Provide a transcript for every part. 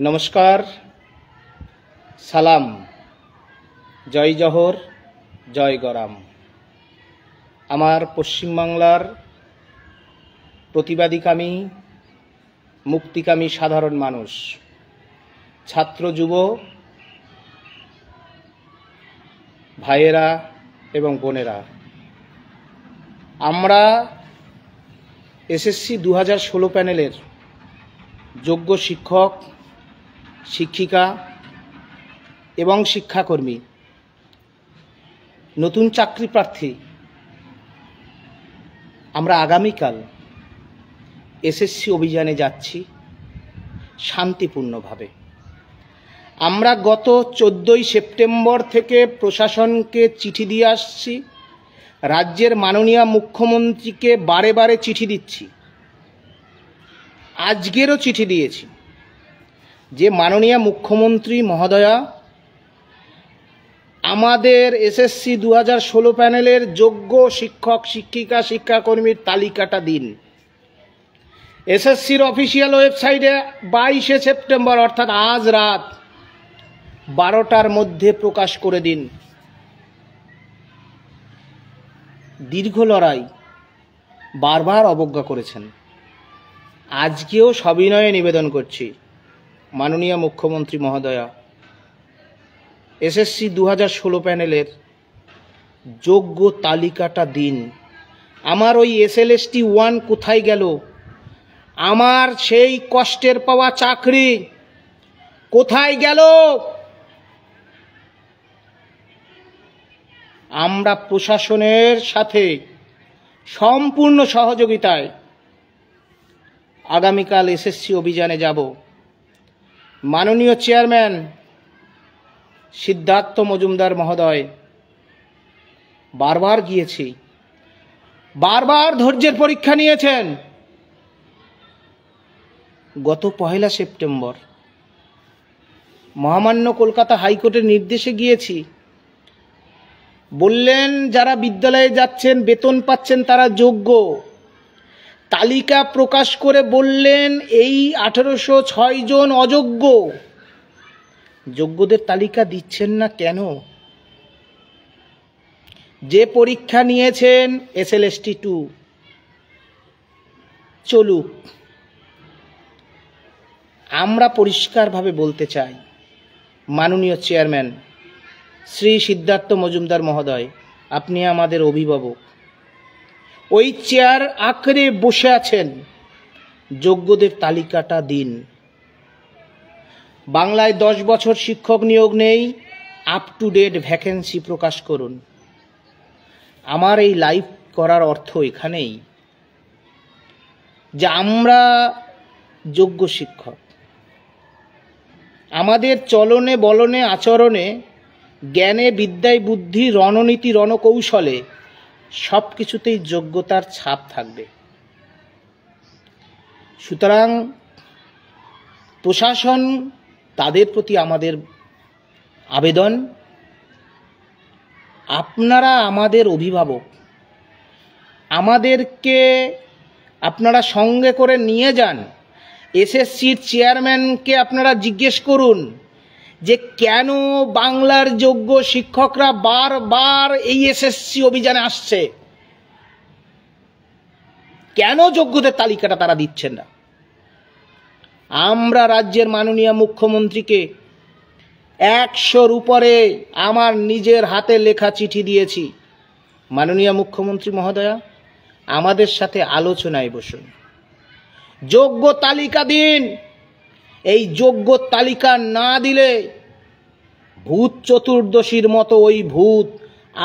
নমস্কার, সালাম, জয় জহর, জয় গরাম। আমার পশ্চিমবাংলার প্রতিবাদীকামী, মুক্তিকামী সাধারণ মানুষ, ছাত্র যুব ভাইয়েরা এবং বোনেরা, আমরা এসএসসি 2016 প্যানেলের যোগ্য শিক্ষক, শিক্ষিকা এবং শিক্ষাকর্মী, নতুন চাকরি প্রার্থী, আমরা আগামীকাল এসএসসি অভিযানে যাচ্ছি শান্তিপূর্ণভাবে। আমরা গত 14ই সেপ্টেম্বর থেকে প্রশাসনকে চিঠি দিয়ে আসছি, রাজ্যের মাননীয় মুখ্যমন্ত্রীকে বারে বারে চিঠি দিচ্ছি, আজকেরও চিঠি দিয়েছি যে মাননীয় মুখ্যমন্ত্রী মহোদয়া, আমাদের এসএসসি 2016 প্যানেলের যোগ্য শিক্ষক, শিক্ষিকা, শিক্ষাকর্মীর তালিকাটা দিন। এসএসসির অফিসিয়াল ওয়েবসাইটে 22শে সেপ্টেম্বর অর্থাৎ আজ রাত 12টার মধ্যে প্রকাশ করে দিন। দীর্ঘ লড়াই, বারবার অবজ্ঞা করেছেন। আজকেও সবিনয়ে নিবেদন করছি, মাননীয় মুখ্যমন্ত্রী মহোদয়া, এসএসসি 2016 প্যানেলের যোগ্য তালিকাটা দিন। আমার ওই SLST 1 কোথায় গেল? আমার সেই কষ্টের পাওয়া চাকরি কোথায় গেল? আমরা প্রশাসনের সাথে সম্পূর্ণ সহযোগিতায় আগামীকাল এসএসসি অভিযানে যাব। মাননীয় চেয়ারম্যান সিদ্ধার্থ মজুমদার মহোদয়, বারবার গিয়েছি, বারবার ধৈর্যের পরীক্ষা নিয়েছেন। গত 1 সেপ্টেম্বর মহামান্য কলকাতা হাইকোর্টের নির্দেশে গিয়েছি, বললেন যারা বিদ্যালয়ে যাচ্ছেন, বেতন পাচ্ছেন, তারা যোগ্য। তালিকা প্রকাশ করে বললেন এই 1806 জন অযোগ্য। যোগ্যদের তালিকা দিচ্ছেন না কেন? যে পরীক্ষা নিয়েছেন SLST 2 চলুক। আমরা পরিষ্কারভাবে বলতে চাই, মাননীয় চেয়ারম্যান শ্রী সিদ্ধার্থ মজুমদার মহোদয়, আপনি আমাদের অভিভাবক, ওই চেয়ার আঁকড়ে বসে আছেন, যোগ্যদের তালিকাটা দিন। বাংলায় 10 বছর শিক্ষক নিয়োগ নেই, আপ টু ডেট ভ্যাকেন্সি প্রকাশ করুন। আমার এই লাইভ করার অর্থ এখানেই যে আমরা যোগ্য শিক্ষক, আমাদের চলনে বলনে আচরণে, জ্ঞানে বিদ্যায় বুদ্ধি, রণনীতি রণকৌশলে সব কিছুতেই যোগ্যতার ছাপ থাকবে। সুতরাং প্রশাসন, তাদের প্রতি আমাদের আবেদন, আপনারা আমাদের অভিভাবক, আমাদেরকে আপনারা সঙ্গে করে নিয়ে যান। এসএসসির চেয়ারম্যানকে আপনারা জিজ্ঞেস করুন যে কেন বাংলার যোগ্য শিক্ষকরা বারবার এই এসএসসি অভিযানে আসছে, কেন যোগ্যদের তালিকাটা তারা দিচ্ছেন না। আমরা রাজ্যের মাননীয় মুখ্যমন্ত্রীকে 100-র উপরে আমার নিজের হাতে লেখা চিঠি দিয়েছি। মাননীয় মুখ্যমন্ত্রী মহোদয়া, আমাদের সাথে আলোচনায় বসুন, যোগ্য তালিকা দিন। এই যোগ্য তালিকা না দিলে ভূত চতুর্দশীর মতো ওই ভূত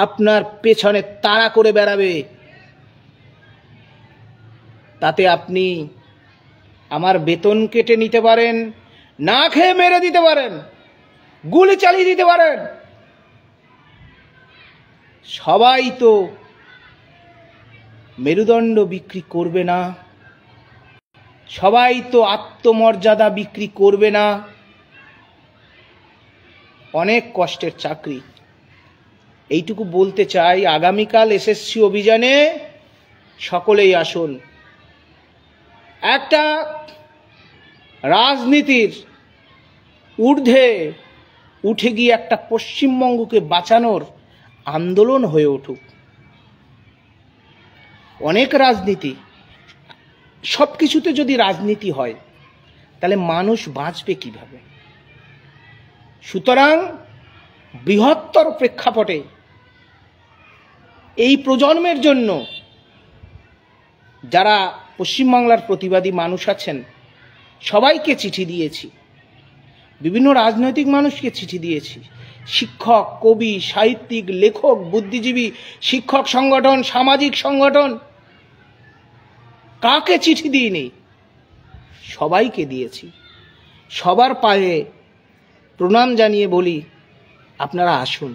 আপনার পেছনে তাড়া করে বেড়াবে। তাতে আপনি আমার বেতন কেটে নিতে পারেন, না খেয়ে মেরে দিতে পারেন, গুলি চালিয়ে দিতে পারেন। সবাই তো মেরুদণ্ড বিক্রি করবে না, সবাই তো আত্মমর্যাদা বিক্রি করবে না। অনেক কষ্টের চাকরি। এইটুকু বলতে চাই, আগামীকাল এসএসসি অভিযানে সকলেই আসুন। একটা রাজনীতির ঊর্ধ্বে উঠে গিয়ে একটা পশ্চিমবঙ্গকে বাঁচানোর আন্দোলন হয়ে উঠুক। অনেক রাজনীতি, সব কিছুতে যদি রাজনীতি হয় তাহলে মানুষ বাঁচবে কিভাবে? সুতরাং বৃহত্তর প্রেক্ষাপটে এই প্রজন্মের জন্য যারা পশ্চিমবাংলার প্রতিবাদী মানুষ আছেন সবাইকে চিঠি দিয়েছি, বিভিন্ন রাজনৈতিক মানুষকে চিঠি দিয়েছি, শিক্ষক, কবি, সাহিত্যিক, লেখক, বুদ্ধিজীবী, শিক্ষক সংগঠন, সামাজিক সংগঠন, কাকে চিঠি দিইনি? সবাইকে দিয়েছি। সবার পায়ে প্রণাম জানিয়ে বলি, আপনারা আসুন।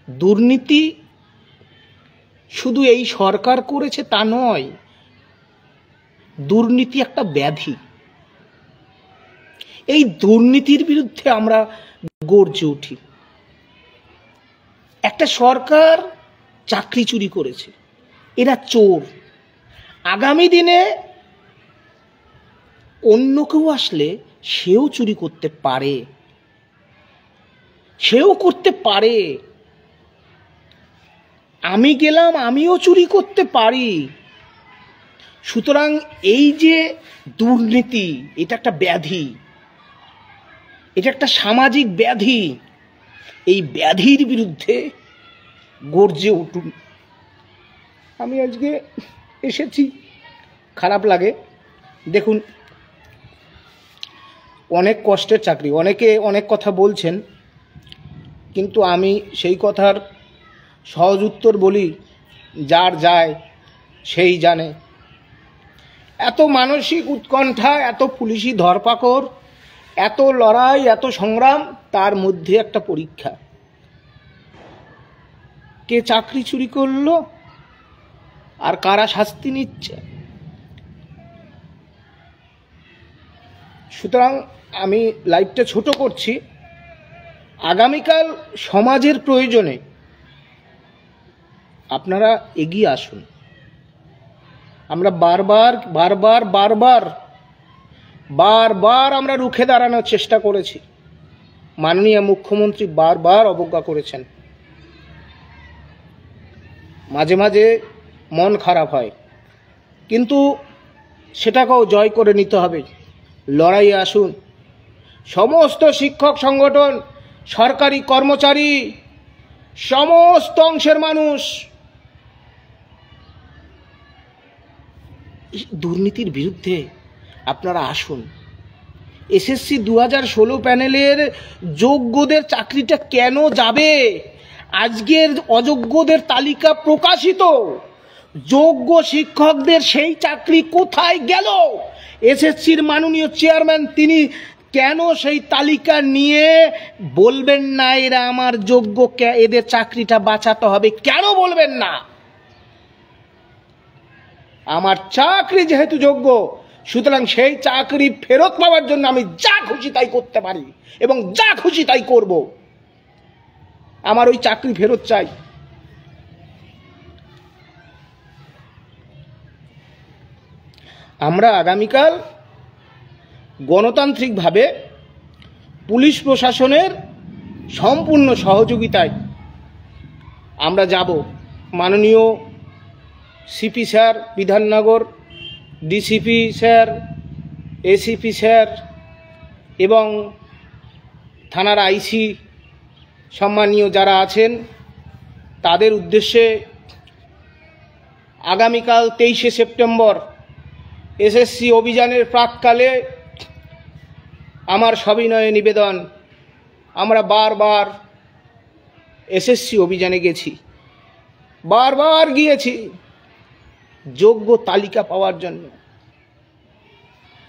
দুর্নীতি শুধু এই সরকার করেছে তা নয়, দুর্নীতি একটা ব্যাধি। এই দুর্নীতির বিরুদ্ধে আমরা গর্জে উঠি। একটা সরকার চাকরি চুরি করেছে, এরা চোর। আগামী দিনে অন্য কেউ আসলে সেও চুরি করতে পারে, সেও করতে পারে। আমি গেলাম, আমিও চুরি করতে পারি। সুতরাং এই যে দুর্নীতি, এটা একটা ব্যাধি, এটা একটা সামাজিক ব্যাধি। এই ব্যাধির বিরুদ্ধে গর্জে উঠুন। আমি আজকে এসেছি, খারাপ লাগে। দেখুন, অনেক কষ্টের চাকরি, অনেকে অনেক কথা বলছেন, কিন্তু আমি সেই কথার সহজ উত্তর বলি, যার যায় সেই জানে। এত মানসিক উৎকণ্ঠা, এত পুলিশি ধরপাকড়, এত লড়াই, এত সংগ্রাম, তার মধ্যে একটা পরীক্ষা। কে চাকরি চুরি করলো আর কারা শাস্তি নিচ্ছে। সুতরাং আমি লাইভটা ছোট করছি। আগামীকাল সমাজের প্রয়োজনে আপনারা এগিয়ে আসুন। আমরা বারবার বারবার বারবার বারবার আমরা রুখে দাঁড়ানোর চেষ্টা করেছি। মাননীয় মুখ্যমন্ত্রী বারবার অবজ্ঞা করেছেন। মাঝে মাঝে মন খারাপ হয়, কিন্তু সেটাকেও জয় করে নিতে হবে। লড়াইয়ে আসুন। সমস্ত শিক্ষক সংগঠন, সরকারি কর্মচারী, সমস্ত অংশের মানুষ দুর্নীতির বিরুদ্ধে আপনারা আসুন। এসএসসি 2016 প্যানেলের যোগ্যদের চাকরিটা কেন যাবে? আজকের অযোগ্যদের তালিকা প্রকাশিত, যোগ্য শিক্ষকদের সেই চাকরি কোথায় গেল? এসএসসির মাননীয় চেয়ারম্যান তিনি কেন সেই তালিকা নিয়ে বলবেন না এরা আমার যোগ্য, এদের চাকরিটা বাঁচাতে হবে? কেন বলবেন না? আমার চাকরি যেহেতু যোগ্য, সুতরাং সেই চাকরি ফেরত পাওয়ার জন্য আমি যা খুশি তাই করতে পারি এবং যা খুশি তাই করব। আমার ওই চাকরি ফেরত চাই। আমরা আগামীকাল গণতান্ত্রিকভাবে পুলিশ প্রশাসনের সম্পূর্ণ সহযোগিতায় আমরা যাব। মাননীয় CP sir Bidhannagar, DCP sir, ACP sir এবং থানার আইসি সম্মানীয় যারা আছেন, তাদের উদ্দেশ্যে আগামীকাল 23শে সেপ্টেম্বর এসএসসি অভিযানের প্রাককালে আমার সবিনয়ে নিবেদন, আমরা বারবার এসএসসি অভিযানে গেছি, বারবার গিয়েছি যোগ্য তালিকা পাওয়ার জন্য।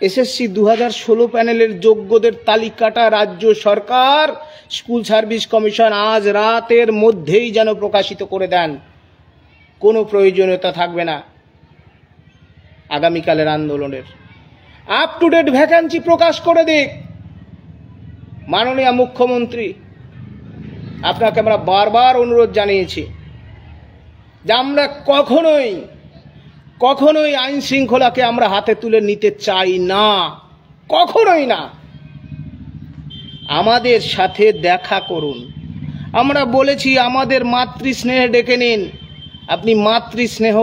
এসএসসি 2016 প্যানেলের যোগ্যদের তালিকাটা রাজ্য সরকার, স্কুল সার্ভিস কমিশন আজ রাতের মধ্যেই যেন প্রকাশিত করে দেন। কোনো প্রয়োজনীয়তা থাকবে না আগামীকালের আন্দোলনের। আপ টু ডেট ভ্যাকান্সি প্রকাশ করে দিক মাননীয় মুখ্যমন্ত্রী। আপনাকে আমরা বারবার অনুরোধ জানিয়েছি যে আমরা কখনোই আইন শৃঙ্খলাকে আমরা হাতে তুলে নিতে চাই না, কখনোই না। আমাদের সাথে দেখা করুন। আমরা বলেছি আমাদের মাতৃস্নেহে ডেকে নিন। আপনি মাতৃস্নেহ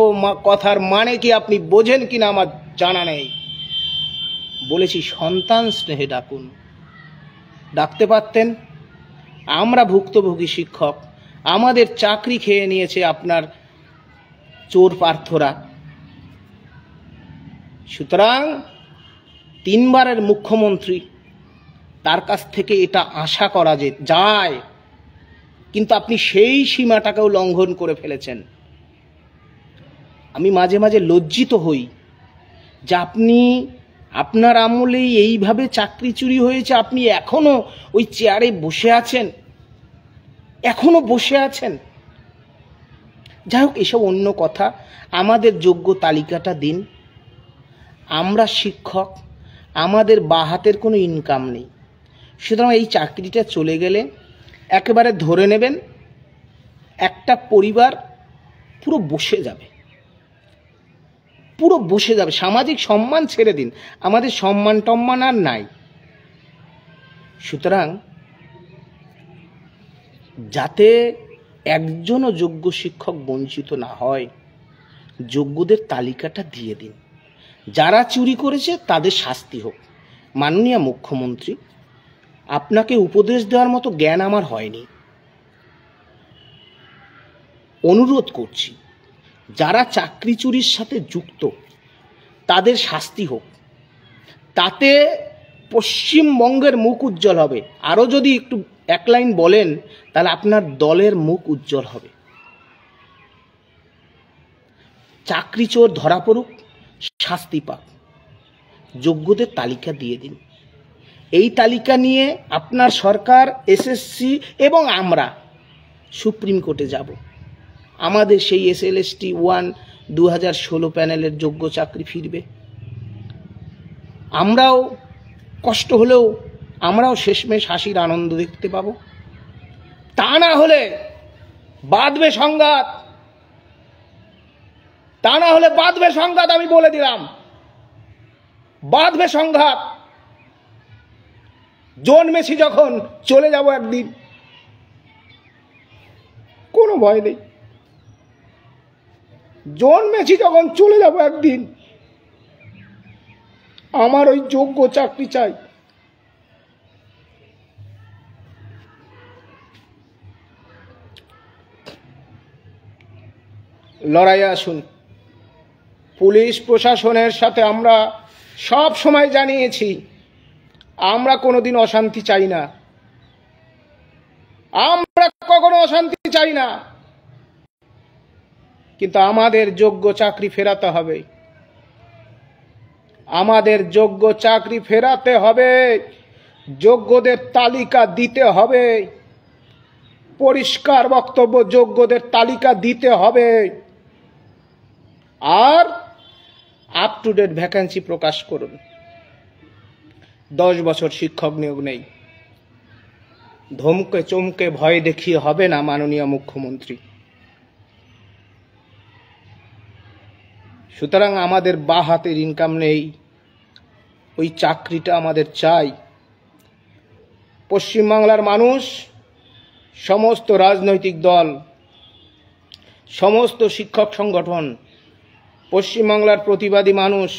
কথার মানে কি আপনি বোঝেন কিনা আমার জানা নেই। বলেছি সন্তান স্নেহে ডাকুন, ডাকতে পারতেন। আমরা ভুক্তভোগী শিক্ষক, আমাদের চাকরি খেয়ে নিয়েছে আপনার চোর পার্থরা। সুতরাং 3 বারের মুখ্যমন্ত্রী, তার কাছ থেকে এটা আশা করা যায়, কিন্তু আপনি সেই সীমাটাকেও লঙ্ঘন করে ফেলেছেন। আমি মাঝে মাঝে লজ্জিত হই যে আপনি আপনার আমলেই এইভাবে চাকরি চুরি হয়েছে, আপনি এখনো ওই চেয়ারে বসে আছেন, এখনো বসে আছেন। যাই হোক, এসব অন্য কথা। আমাদের যোগ্য তালিকাটা দিন। আমরা শিক্ষক, আমাদের বা হাতের কোনো ইনকাম নেই। সুতরাং এই চাকরিটা চলে গেলে একেবারে ধরে নেবেন একটা পরিবার পুরো বসে যাবে, পুরো বসে যাবে। সামাজিক সম্মান ছেড়ে দিন, আমাদের সম্মান টম্মান আর নাই। সুতরাং যাতে একজনও যোগ্য শিক্ষক বঞ্চিত না হয়, যোগ্যদের তালিকাটা দিয়ে দিন। যারা চুরি করেছে তাদের শাস্তি হোক। মাননীয় মুখ্যমন্ত্রী, আপনাকে উপদেশ দেওয়ার মতো জ্ঞান আমার হয়নি। অনুরোধ করছি, যারা চাকরি চুরির সাথে যুক্ত তাদের শাস্তি হোক। তাতে পশ্চিমবঙ্গের মুখ উজ্জ্বল হবে। আরও যদি একটু এক লাইন বলেন তাহলে আপনার দলের মুখ উজ্জ্বল হবে। চাকরি চোর ধরা পড়ুক, শাস্তি পাক, যোগ্যদের তালিকা দিয়ে দিন। এই তালিকা নিয়ে আপনার সরকার, এসএসসি এবং আমরা সুপ্রিম কোর্টে যাব। আমাদের সেই SLST 1 2016 প্যানেলের যোগ্য চাকরি ফিরবে। আমরাও কষ্ট হলেও আমরাও শেষমেশ হাসির আনন্দ দেখতে পাব। তা না হলে বাঁধবে সংঘাত, তা না হলে বাঁধবে সংঘাত। আমি বলে দিলাম, বাঁধবে সংঘাত। জন্মেছি যখন চলে যাব একদিন, কোনো ভয় নেই। জন্মেছি যখন চলে যাব একদিন। আমার ওই যোগ্য চাকরি চাই। লড়াইয়ে আসুন। পুলিশ প্রশাসনের সাথে আমরা সব সময় জানিয়েছি আমরা কোনোদিন অশান্তি চাই না, আমরা কখনো অশান্তি চাই না। কিন্তু আমাদের যোগ্য চাকরি ফেরাতে হবে, আমাদের যোগ্য চাকরি ফেরাতে হবে। যোগ্যদের তালিকা দিতে হবে, পরিষ্কার বক্তব্য, যোগ্যদের তালিকা দিতে হবে। আর আপ টু ডেট ভ্যাকেন্সি প্রকাশ করুন। 10 বছর শিক্ষক নিয়োগ নেই। ধমকে চমকে ভয় দেখিয়ে হবে না মাননীয় মুখ্যমন্ত্রী। সুতরাং আমাদের বা হাতের ইনকাম নেই, ওই চাকরিটা আমাদের চাই। পশ্চিমবাংলার মানুষ, সমস্ত রাজনৈতিক দল, সমস্ত শিক্ষক সংগঠন, পশ্চিমবাংলার প্রতিবাদী মানুষ,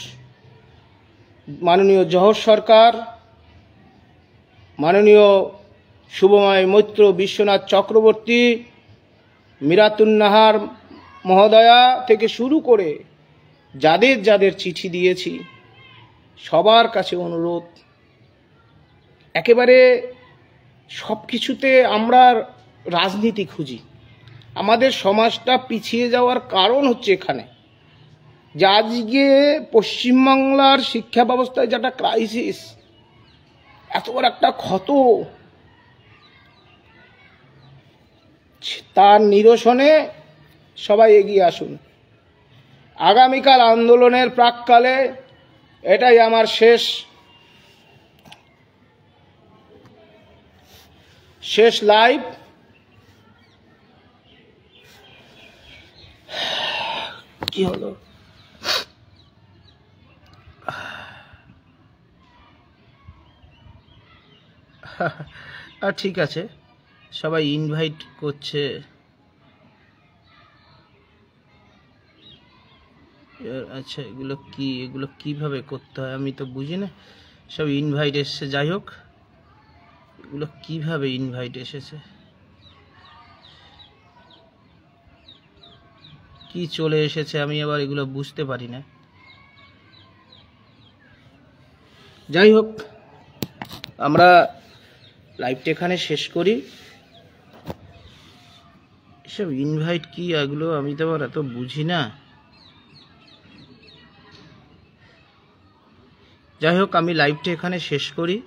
মাননীয় জহর সরকার, মাননীয় শুভময় মৈত্র, বিশ্বনাথ চক্রবর্তী, মিরাতুন নাহার মহোদয়া থেকে শুরু করে যাদের যাদের চিঠি দিয়েছি, সবার কাছে অনুরোধ, একেবারে সব কিছুতে আমরা রাজনীতি খুঁজি। আমাদের সমাজটা পিছিয়ে যাওয়ার কারণ হচ্ছে এখানে যে আজকে পশ্চিমবাংলার শিক্ষা ব্যবস্থায় যেটা ক্রাইসিস, এত বড় একটা ক্ষত, তার নিরসনে সবাই এগিয়ে আসুন। আগামীকাল আন্দোলনের প্রাককালে এটাই আমার শেষ লাইভ। কি হলো? ঠিক আছে, সবাই ইনভাইট করছে। আচ্ছা, এগুলো কিভাবে করতে হয় আমি তো বুঝি না। সব ইনভাইট এসছে, যাই হোক, এগুলো কিভাবে ইনভাইট এসেছে, কি চলে এসেছে, আমি আবার এগুলো বুঝতে পারি না। যাই হোক, আমরা লাইভটা এখানে শেষ করি। এসব ইনভাইট কি, এগুলো আমি তো আবার এত বুঝি না। যাই হোক, আমি লাইভটা এখানে শেষ করি।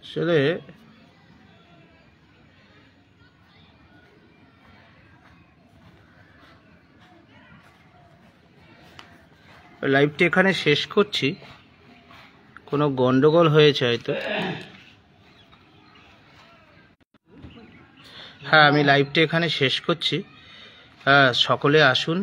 আসলে লাইভটা এখানে শেষ করছি, কোনো গন্ডগোল হয়েছে হয়তো। হ্যাঁ, আমি লাইভটা এখানে শেষ করছি। হ্যাঁ, সকলে আসুন,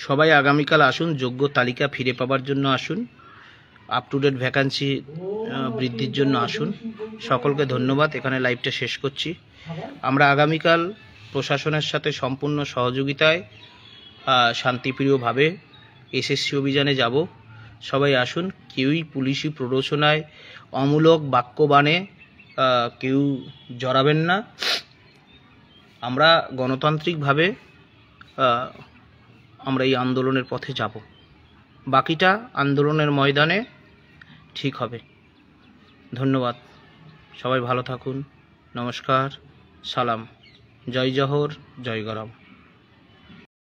সবাই আগামীকাল আসুন, যোগ্য তালিকা ফিরে পাবার জন্য আসুন, আপ টু ডেট ভ্যাকান্সি বৃদ্ধির জন্য আসুন। সকলকে ধন্যবাদ, এখানে লাইভটা শেষ করছি। আমরা আগামীকাল প্রশাসনের সাথে সম্পূর্ণ সহযোগিতায় শান্তিপ্রিয়ভাবে এসএসসি অভিযানে যাব। সবাই আসুন, কেউই পুলিশি প্ররোচনায় অমূলক বাক্যবাণে কেউ জড়াবেন না। আমরা গণতান্ত্রিকভাবে আমরা এই আন্দোলনের পথে যাব, বাকিটা আন্দোলনের ময়দানে ঠিক হবে। ধন্যবাদ, সবাই ভালো থাকুন, নমস্কার, সালাম, জয় জহর, জয় গরম।